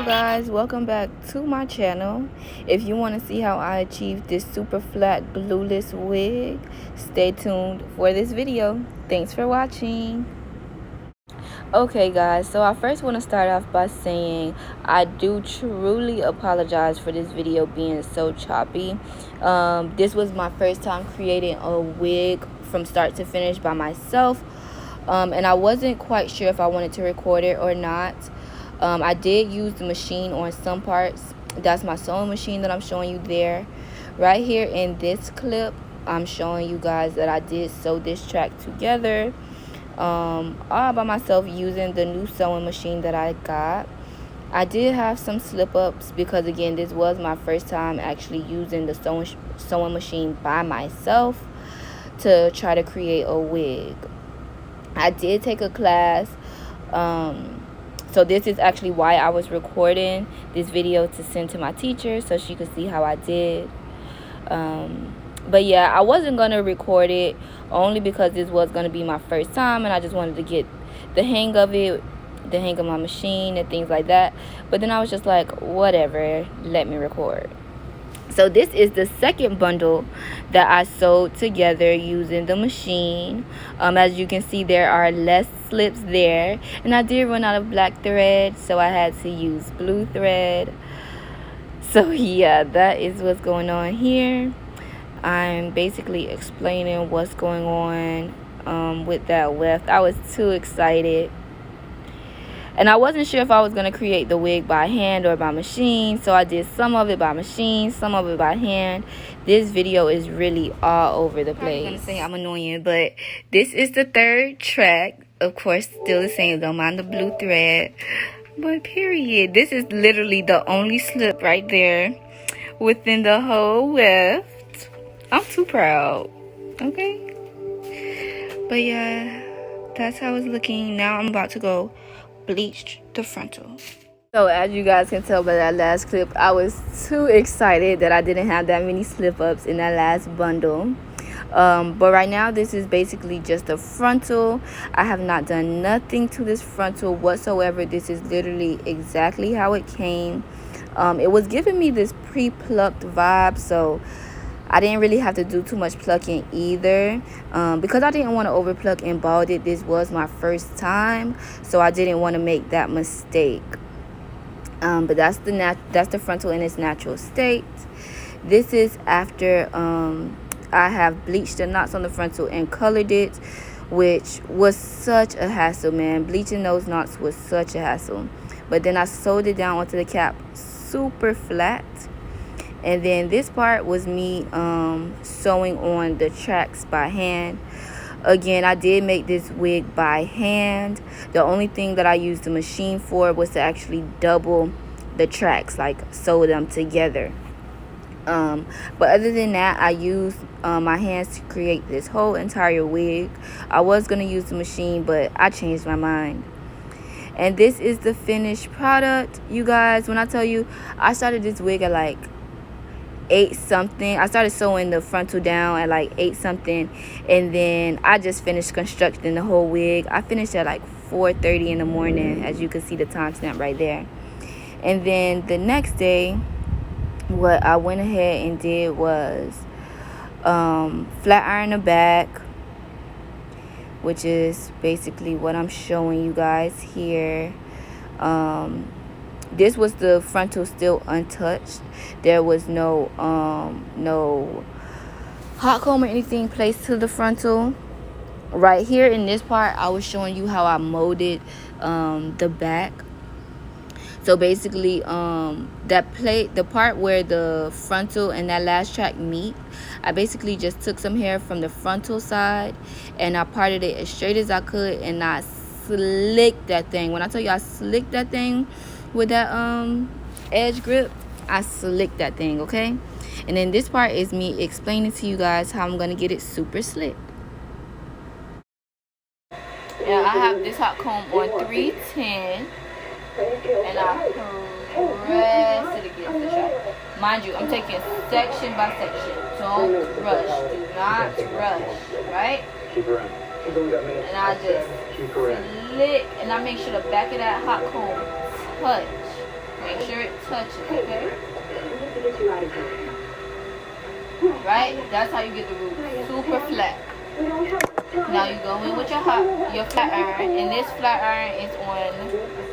Hello guys, welcome back to my channel. If you want to see how I achieved this super flat glueless wig, stay tuned for this video. Thanks for watching. Okay guys, so I first want to start off by saying I do truly apologize for this video being so choppy. This was my first time creating a wig from start to finish by myself, and I wasn't quite sure if I wanted to record it or not. I did use the machine on some parts. That's my sewing machine that I'm showing you there. Right here in this clip, I'm showing you guys that I did sew this track together all by myself using the new sewing machine that I got. I did have some slip ups because again, this was my first time actually using the sewing machine by myself to try to create a wig. I did take a class. So this is actually why I was recording this video, to send to my teacher so she could see how I did. But yeah, I wasn't going to record it only because this was going to be my first time and I just wanted to get the hang of it, the hang of my machine and things like that. But then I was just like, whatever, let me record. So this is the second bundle that I sewed together using the machine. As you can see, there are less slips there, and I did run out of black thread, so I had to use blue thread. So yeah, that is what's going on here. I'm basically explaining what's going on with that weft. I was too excited. And I wasn't sure if I was going to create the wig by hand or by machine. So I did some of it by machine, some of it by hand. This video is really all over the place. I'm going to say I'm annoying, but this is the third track. Of course, still the same. Don't mind the blue thread. But period. This is literally the only slip right there within the whole weft. I'm too proud. Okay. But yeah, that's how it's looking. Now I'm about to go bleach the frontal. So as you guys can tell by that last clip, I was too excited that I didn't have that many slip-ups in that last bundle. But right now this is basically just a frontal. I have not done nothing to this frontal whatsoever. This is literally exactly how it came. It was giving me this pre-plucked vibe, so I didn't really have to do too much plucking either, because I didn't want to over pluck and bald it. This was my first time, so I didn't want to make that mistake. But that's the frontal in its natural state. This is after I have bleached the knots on the frontal and colored it, which was such a hassle, man. Bleaching those knots was such a hassle. But then I sewed it down onto the cap super flat. And then this part was me sewing on the tracks by hand. Again, I did make this wig by hand. The only thing that I used the machine for was to actually double the tracks, like sew them together. But other than that, I used my hands to create this whole entire wig. I was going to use the machine, but I changed my mind. And this is the finished product, you guys. When I tell you, I started this wig at like 8 something. I started sewing the frontal down at like 8 something, and then I just finished constructing the whole wig. I finished at like 4:30 in the morning, as you can see the timestamp right there. And then the next day, what I went ahead and did was flat iron the back, which is basically what I'm showing you guys here. This was the frontal still untouched. There was no hot comb or anything placed to the frontal. Right here in this part, I was showing you how I molded the back. So basically, the part where the frontal and that last track meet, I basically just took some hair from the frontal side and I parted it as straight as I could, and I slicked that thing. When I tell you I slicked that thing with that edge grip, I slicked that thing, okay? And then this part is me explaining to you guys how I'm gonna get it super slick. Now I have this hot comb on 310, and I press it against the shaft. Mind you, I'm taking section by section. Don't rush. Do not rush, right? And I just slick, and I make sure the back of that hot comb touch. Make sure it touches, okay? Right? That's how you get the root super flat. Now you go in with your flat iron, and this flat iron is on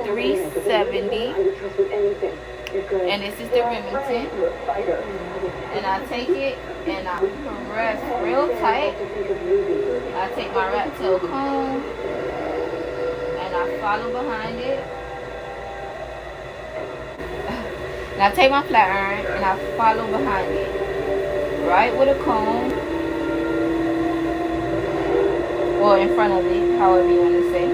370, and this is the Remington. And I take it and I press real tight. I take my rat tail comb and I follow behind it. And I take my flat iron and I follow behind it, right with a comb, or in front of it, however you want to say.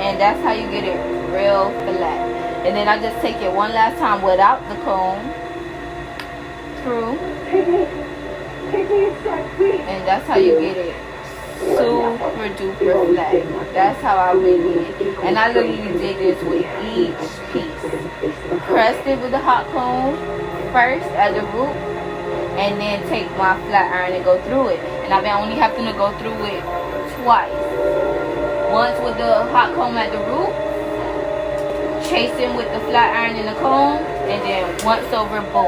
And that's how you get it real flat. And then I just take it one last time without the comb through. And that's how you get it super duper flat. That's how I really get it. And I literally did this with each piece. Pressed it with the hot comb first at the root, and then take my flat iron and go through it. And I've been only having to go through it twice. Once with the hot comb at the root, chasing with the flat iron and the comb, and then once over, boom.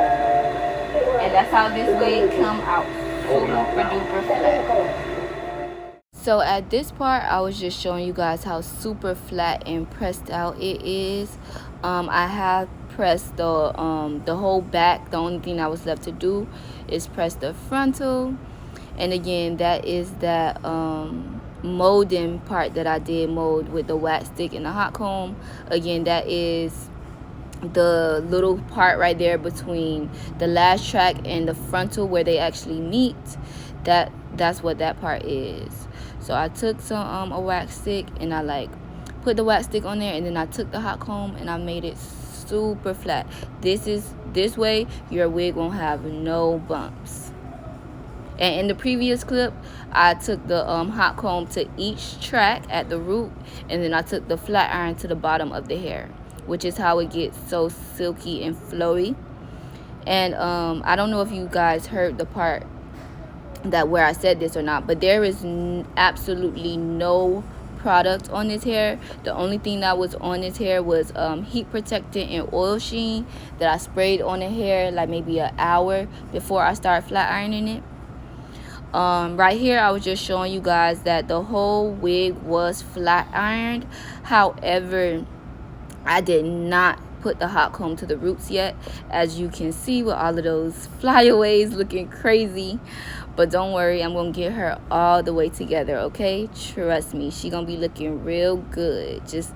And that's how this wig come out super duper flat. So at this part, I was just showing you guys how super flat and pressed out it is. I have pressed the whole back. The only thing that was left to do is press the frontal. And again, that is that molding part that I did mold with the wax stick and the hot comb. Again, that is the little part right there between the last track and the frontal where they actually meet. That's what that part is. So I took some a wax stick and I like put the wax stick on there, and then I took the hot comb and I made it super flat. This way your wig won't have no bumps. And in the previous clip, I took the hot comb to each track at the root, and then I took the flat iron to the bottom of the hair, which is how it gets so silky and flowy. And I don't know if you guys heard the part that where I said this or not, but there is absolutely no product on this hair. The only thing that was on this hair was heat protectant and oil sheen that I sprayed on the hair like maybe an hour before I started flat ironing it. Right here I was just showing you guys that the whole wig was flat ironed. However, I did not put the hot comb to the roots yet, as you can see with all of those flyaways looking crazy. But don't worry, I'm gonna get her all the way together, okay? Trust me, she gonna be looking real good. Just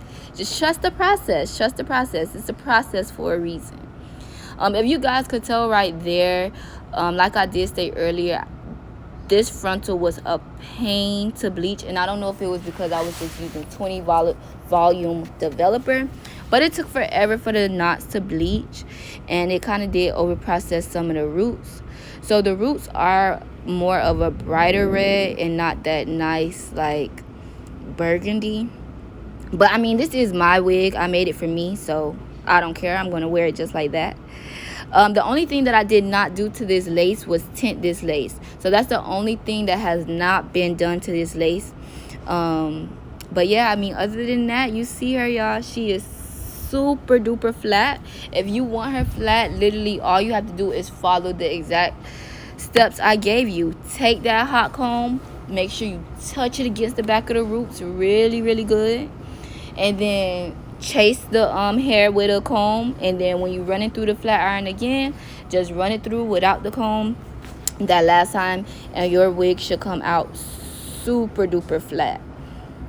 trust the process. Trust the process. It's a process for a reason. If you guys could tell right there, like I did say earlier, this frontal was a pain to bleach, and I don't know if it was because I was just using 20 volume developer, but it took forever for the knots to bleach, and it kind of did over process some of the roots. So the roots are more of a brighter red and not that nice like burgundy. But I mean, this is my wig. I made it for me, so I don't care. I'm going to wear it just like that. The only thing that I did not do to this lace was tint this lace. So that's the only thing that has not been done to this lace. But yeah, I mean, other than that, you see her, y'all. She is super duper flat. If you want her flat, literally all you have to do is follow the exact steps I gave you. Take that hot comb, make sure you touch it against the back of the roots really good, and then chase the hair with a comb, and then when you run it through the flat iron again, just run it through without the comb that last time, and your wig should come out super duper flat,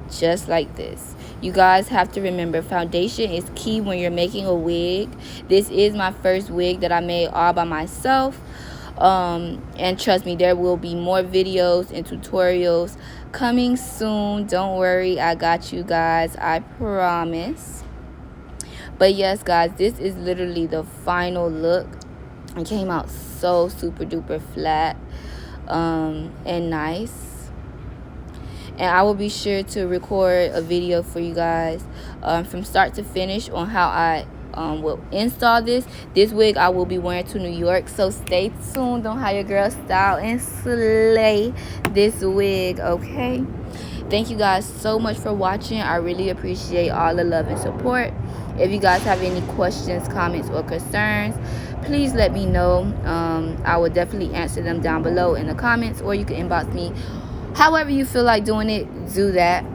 just like this. You guys have to remember, foundation is key when you're making a wig. This is my first wig that I made all by myself. And trust me, there will be more videos and tutorials coming soon. Don't worry, I got you guys, I promise. But yes, guys, this is literally the final look. It came out so super duper flat and nice. And I will be sure to record a video for you guys from start to finish on how I will install this wig. I will be wearing to New York, so stay tuned on how your girl style and slay this wig. Okay, thank you guys so much for watching. I really appreciate all the love and support. If you guys have any questions, comments, or concerns, please let me know. I will definitely answer them down below in the comments, or you can inbox me. However you feel like doing it, do that.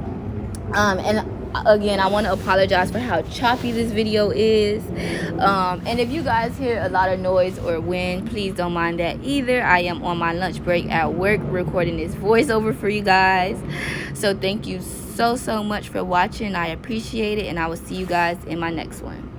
And again, I want to apologize for how choppy this video is. And if you guys hear a lot of noise or wind, please don't mind that either. I am on my lunch break at work recording this voiceover for you guys. So thank you so much for watching. I appreciate it, and I will see you guys in my next one.